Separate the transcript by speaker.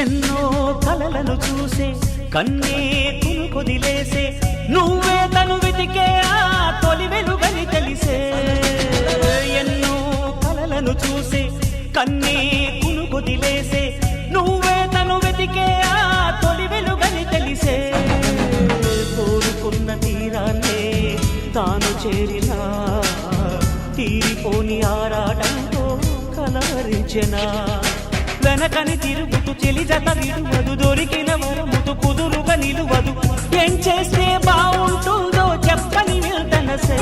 Speaker 1: ఎన్నో కలలను చూసే కన్నే కొదిలేసే నువ్వే తను వెతికే ఆ తొలి వెలుగని తెలిసే ఎన్నో కలలను చూసే కన్నే కొదిలేసే నువ్వే తను వెతికే ఆ తొలి వెలుగని తెలిసే కోరుకున్న తీరాన్నే తాను చేరినా తీరిపోని ఆరాటంతో కలవరించెనా వెనకని తిరుగుతూ చెలి జత విడువదు దొరికిన వరముతు కుదురుగా నిలువదు ఏం చేస్తే బాగుంటుందో చెప్పని వెళ్తనసే